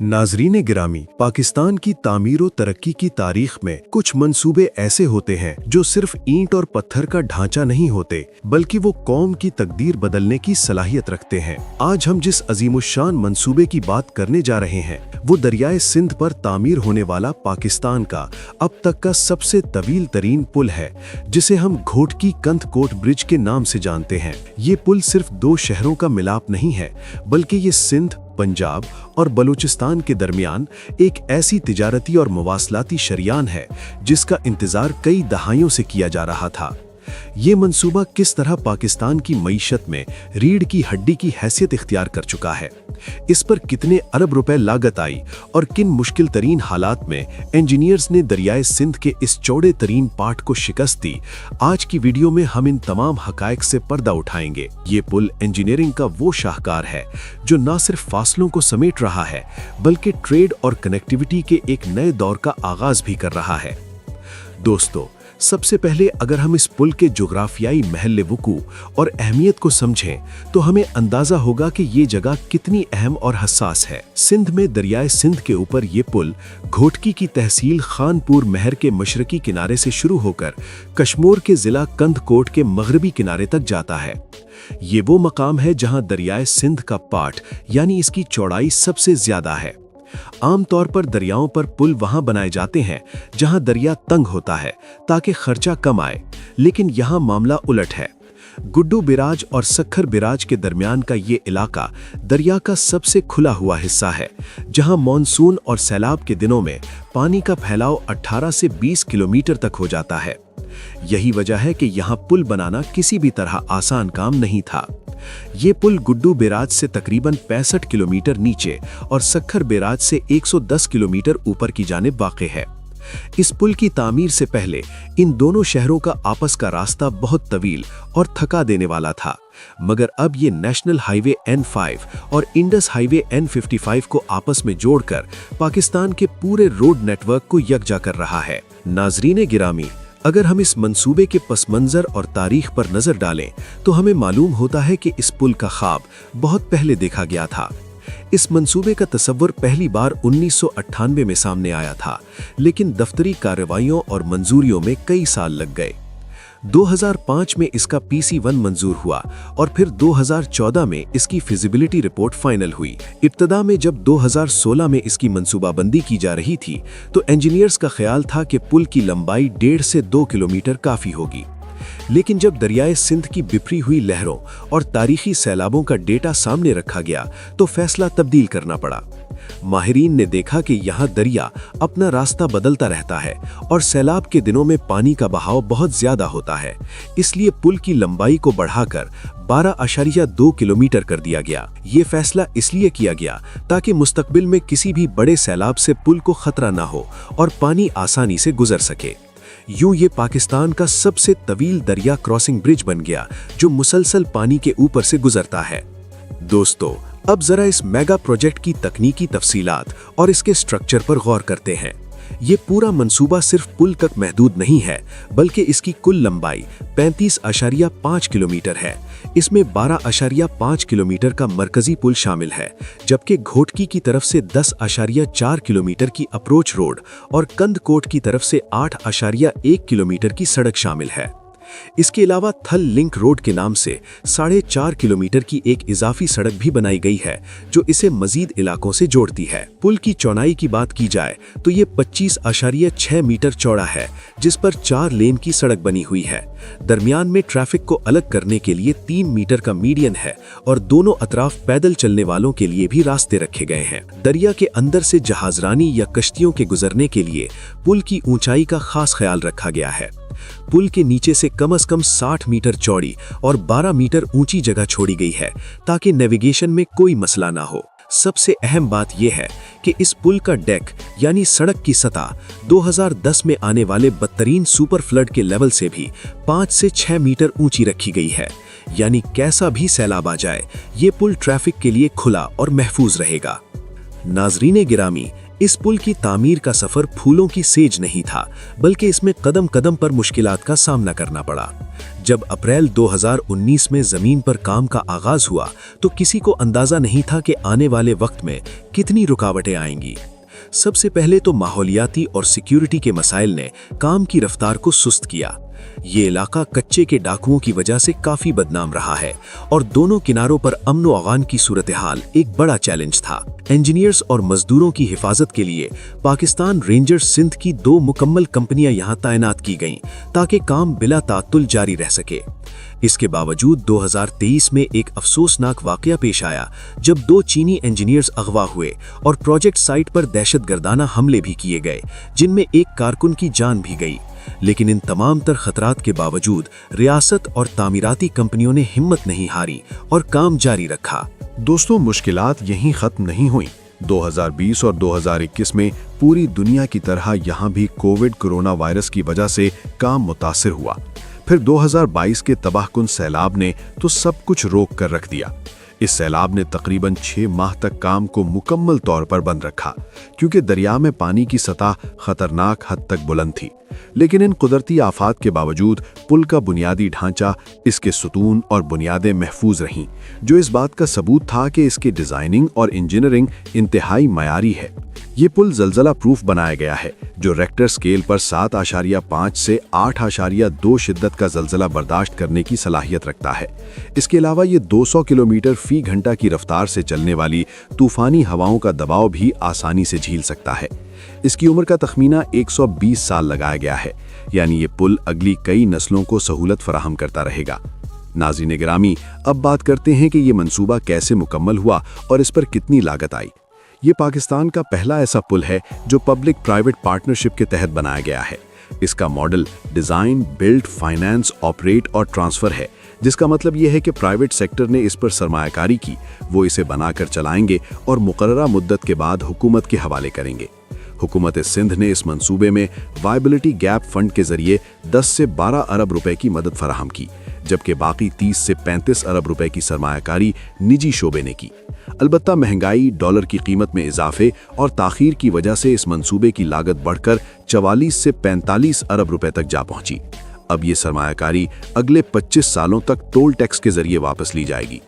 नाजरीन गिरामी, पाकिस्तान की तामीर व तरक्की की तारीख में कुछ मंसूबे ऐसे होते हैं जो सिर्फ ईंट और पत्थर का ढांचा नहीं होते, बल्कि वो कौम की तकदीर बदलने की सलाहियत रखते हैं। आज हम जिस अजीमुशान मंसूबे की बात करने जा रहे हैं वो दरियाए सिंध पर तामीर होने वाला पाकिस्तान का अब तक का सबसे तवील तरीन पुल है, जिसे हम घोटकी कंथकोट ब्रिज के नाम से जानते हैं। ये पुल सिर्फ दो शहरों का मिलाप नहीं है, बल्कि ये सिंध, पंजाब और बलूचिस्तान के दरमियान एक ऐसी तिजारती और मवासलाती शरियान है जिसका इंतजार कई दहाइयों से किया जा रहा था। ये मंसूबा किस तरह पाकिस्तान की मईशत में रीढ़ की हड्डी की हैसियत इख्तियार कर चुका है, इस पर कितने अरब रुपए लागत आई और किन मुश्किल तरीन हालात में इंजीनियर्स ने दरियाए सिंध के इस चौड़े तरीन पार्ट को शिकस्त दी, आज की वीडियो में हम इन तमाम हकायक से पर्दा उठाएंगे। ये पुल इंजीनियरिंग का वो शाहकार है जो न सिर्फ फासलों को समेट रहा है, बल्कि ट्रेड और कनेक्टिविटी के एक नए दौर का आगाज भी कर रहा है। दोस्तों, सबसे पहले अगर हम इस पुल के जोग्राफियाई महल वुकू और अहमियत को समझें तो हमें अंदाजा होगा कि ये जगह कितनी अहम और हसास है। सिंध में दरियाए सिंध के ऊपर ये पुल घोटकी की तहसील खानपुर महर के मशरकी किनारे से शुरू होकर कश्मीर के जिला कंथकोट के मगरबी किनारे तक जाता है। ये वो मकाम है जहां दरियाए सिंध का पाट यानी इसकी चौड़ाई सबसे ज्यादा है। आमतौर पर दरियाओं पर पुल वहां बनाए जाते हैं जहां दरिया तंग होता है ताकि खर्चा कम आए, लेकिन यहां मामला उलट है। गुड्डू बिराज और सखर बिराज के दरमियान का ये इलाका दरिया का सबसे खुला हुआ हिस्सा है, जहां मॉनसून और सैलाब के दिनों में पानी का फैलाव 18 से 20 किलोमीटर तक हो जाता है। यही वजह है कि यहाँ पुल बनाना किसी भी तरह आसान काम नहीं था। ये पुल गुड्डू बेराज से तकरीबन 65 किलोमीटर नीचे और सखर बेराज से 110 किलोमीटर ऊपर की जानिब वाक़ है। इस पुल की तामीर से पहले इन दोनों शहरों का आपस का रास्ता बहुत तवील और थका देने वाला था, मगर अब ये नेशनल हाईवे N5 और इंडस हाईवे N55 को आपस में जोड़कर पाकिस्तान के पूरे रोड नेटवर्क को यकजा कर रहा है। नाजरीन गिरामी, अगर हम इस मंसूबे के पस मंजर और तारीख पर नजर डालें तो हमें मालूम होता है कि इस पुल का ख्वाब बहुत पहले देखा गया था। इस मंसूबे का तसव्वुर पहली बार 1998 में सामने आया था, लेकिन दफ्तरी कार्रवाइयों और मंजूरियों में कई साल लग गए। 2005 में इसका PC1 मंजूर हुआ और फिर 2014 में इसकी फिजिबिलिटी रिपोर्ट फाइनल हुई। इब्तदा में जब 2016 में इसकी मंसूबाबंदी की जा रही थी तो इंजीनियर्स का ख्याल था कि पुल की लंबाई 1.5 से 2 किलोमीटर काफ़ी होगी, लेकिन जब दरियाए सिंध की बिफरी हुई लहरों और तारीखी सैलाबों का डेटा सामने रखा गया तो फैसला तब्दील करना पड़ा। माहिरीन ने देखा कि यहाँ दरिया अपना रास्ता बदलता रहता है और सैलाब के दिनों में पानी का बहाव बहुत ज्यादा होता है, इसलिए पुल की लंबाई को बढ़ाकर 12.2 किलोमीटर कर दिया गया। ये फैसला इसलिए किया गया ताकि मुस्तकबिल में किसी भी बड़े सैलाब से पुल को खतरा ना हो और पानी आसानी से गुजर सके। यूं ये पाकिस्तान का सबसे तवील दरिया क्रॉसिंग ब्रिज बन गया जो मुसलसल पानी के ऊपर से गुजरता है। दोस्तों, अब जरा इस मेगा प्रोजेक्ट की तकनीकी तफसीलात और इसके स्ट्रक्चर पर गौर करते हैं। ये पूरा मंसूबा सिर्फ पुल तक महदूद नहीं है, बल्कि इसकी कुल लंबाई 35.5 किलोमीटर है। इसमें 12.5 किलोमीटर का मरकजी पुल शामिल है, जबकि घोटकी की तरफ से 10.4 किलोमीटर की अप्रोच रोड और कंदकोट की तरफ से 8.1 किलोमीटर की सड़क शामिल है। इसके अलावा थल लिंक रोड के नाम से 4.5 किलोमीटर की एक इजाफी सड़क भी बनाई गई है जो इसे मजीद इलाकों से जोड़ती है। पुल की चौड़ाई की बात की जाए तो ये 25.6 मीटर चौड़ा है, जिस पर 4 लेन की सड़क बनी हुई है। दरमियान में ट्रैफिक को अलग करने के लिए 3 मीटर का मीडियन है और दोनों अतराफ पैदल चलने वालों के लिए भी रास्ते रखे गए हैं। दरिया के अंदर से जहाजरानी या कश्तियों के गुजरने के लिए पुल की ऊंचाई का खास ख्याल रखा गया है। पुल के नीचे से कम से कम 60 मीटर चौड़ी और 12 मीटर ऊंची जगह छोड़ी गई है ताकि नेविगेशन में कोई मसला ना हो। सबसे अहम बात यह है कि इस पुल का डेक यानी सड़क की सतह 2010 में आने वाले बदतरीन सुपर फ्लड के लेवल से भी 5 से 6 मीटर ऊंची रखी गई है, यानी कैसा भी सैलाब आ जाए ये पुल ट्रैफिक के लिए खुला और महफूज रहेगा। नाजरीन गिरामी, इस पुल की तामीर का सफर फूलों की सेज नहीं था, बल्कि इसमें कदम कदम पर मुश्किलात का सामना करना पड़ा। जब अप्रैल 2019 में जमीन पर काम का आगाज हुआ तो किसी को अंदाजा नहीं था कि आने वाले वक्त में कितनी रुकावटें आएंगी। सबसे पहले तो माहौलियाती और सिक्योरिटी के मसाइल ने काम की रफ्तार को सुस्त किया। ये इलाका कच्चे के डाकुओं की वजह से काफी बदनाम रहा है और दोनों किनारों पर अमन व अमान की सूरत हाल एक बड़ा चैलेंज था। इंजीनियर्स और मजदूरों की हिफाजत के लिए पाकिस्तान रेंजर्स सिंध की 2 मुकम्मल कंपनियां यहां तैनात की गईं ताकि काम बिला तात्तुल जारी रह सके। इसके बावजूद 2023 में एक अफसोसनाक वाकया पेश आया जब 2 चीनी इंजीनियर्स अगवा हुए और प्रोजेक्ट साइट पर दहशतगर्दाना हमले भी किए गए, जिनमें एक कारकुन की जान भी गई। लेकिन इन तमाम तर खतरात के बावजूद रियासत और तामीराती कंपनियों ने हिम्मत नहीं हारी और काम जारी रखा। दोस्तों, मुश्किलात यहीं खत्म नहीं हुई। 2020 और 2021 में पूरी दुनिया की तरह यहाँ भी कोरोना वायरस की वजह से काम मुतासिर हुआ। फिर 2022 के तबाहकुन सैलाब ने तो सब कुछ रोक कर रख दिया। इस सैलाब ने तकरीबन 6 माह तक काम को मुकम्मल तौर पर बंद रखा, क्योंकि दरिया में पानी की सतह खतरनाक हद तक बुलंद थी। लेकिन इन कुदरती आफात के बावजूद पुल का बुनियादी ढांचा, इसके सुतून और बुनियादें महफूज रहीं, जो इस बात का सबूत था कि इसकी डिजाइनिंग और इंजीनियरिंग इंतहाई मयारी है। ये पुल जलजला प्रूफ बनाया गया है, जो रेक्टर स्केल पर 7.5 से 8.2 शिद्दत का जलजला बर्दाश्त करने की सलाहियत रखता है। इसके अलावा ये 200 किलोमीटर फी घंटा की रफ्तार से चलने वाली तूफानी हवाओं का दबाव भी आसानी से झेल सकता है। इसकी उम्र का तखमीना 120 साल लगाया गया है, यानी ये पुल अगली कई नस्लों को सहूलत फराहम करता रहेगा। नाज़रीन गिरामी, अब बात करते हैं कि ये मंसूबा कैसे मुकम्मल हुआ और इस पर कितनी लागत आई। ये पाकिस्तान का पहला ऐसा पुल है जो पब्लिक प्राइवेट पार्टनरशिप के तहत बनाया गया है। इसका model design, build, finance, operate और ट्रांसफ़र है, जिसका मतलब यह है कि प्राइवेट सेक्टर ने इस पर सरमायाकारी की, वो इसे बनाकर चलाएंगे और मुकर्ररा मुद्दत के बाद हुकूमत के हवाले करेंगे। हुकूमत सिंध ने इस मंसूबे में वायबिलिटी गैप फंड के जरिए 10 से 12 अरब रुपए की मदद फराहम की, जबकि बाकी 30 से 35 अरब रुपए की सरमायाकारी निजी शोबे ने की। अलबत्ता महंगाई, डॉलर की कीमत में इजाफे और ताखीर की वजह से इस मंसूबे की लागत बढ़कर 44 से 45 अरब रुपए तक जा पहुंची। अब ये सरमायाकारी अगले 25 सालों तक टोल टैक्स के जरिए वापस ली जाएगी।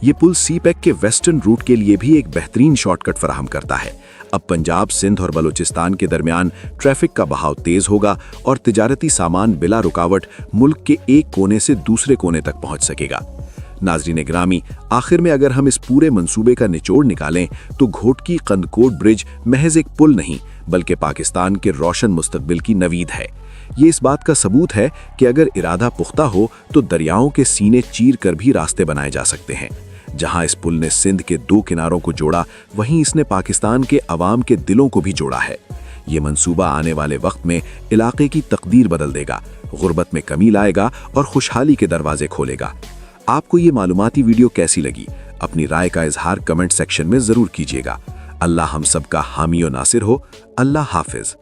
ये पुल सीपैक के वेस्टर्न रूट के लिए भी एक बेहतरीन शॉर्टकट फराहम करता है। अब पंजाब, सिंध और बलूचिस्तान के दरमियान ट्रैफिक का बहाव तेज होगा और तिजारती सामान बिला रुकावट मुल्क के एक कोने से दूसरे कोने तक पहुंच सकेगा। नाज़रीन गिरामी, आखिर में अगर हम इस पूरे मंसूबे का निचोड़ निकालें तो घोटकी कंदकोट ब्रिज महज एक पुल नहीं, बल्कि पाकिस्तान के रोशन मुस्तकबिल की नवीद है। ये इस बात का सबूत है कि अगर इरादा पुख्ता हो तो दरियाओं के सीने चीर कर भी रास्ते बनाए जा सकते हैं। जहां इस पुल ने सिंध के 2 किनारों को जोड़ा, वहीं इसने पाकिस्तान के अवाम के दिलों को भी जोड़ा है। ये मंसूबा आने वाले वक्त में इलाके की तकदीर बदल देगा, गुर्बत में कमी लाएगा और खुशहाली के दरवाजे खोलेगा। आपको ये मालूमाती वीडियो कैसी लगी? अपनी राय का इजहार कमेंट सेक्शन में जरूर कीजिएगा। अल्लाह हम सब का हामी और नासिर हो। अल्लाह हाफिज।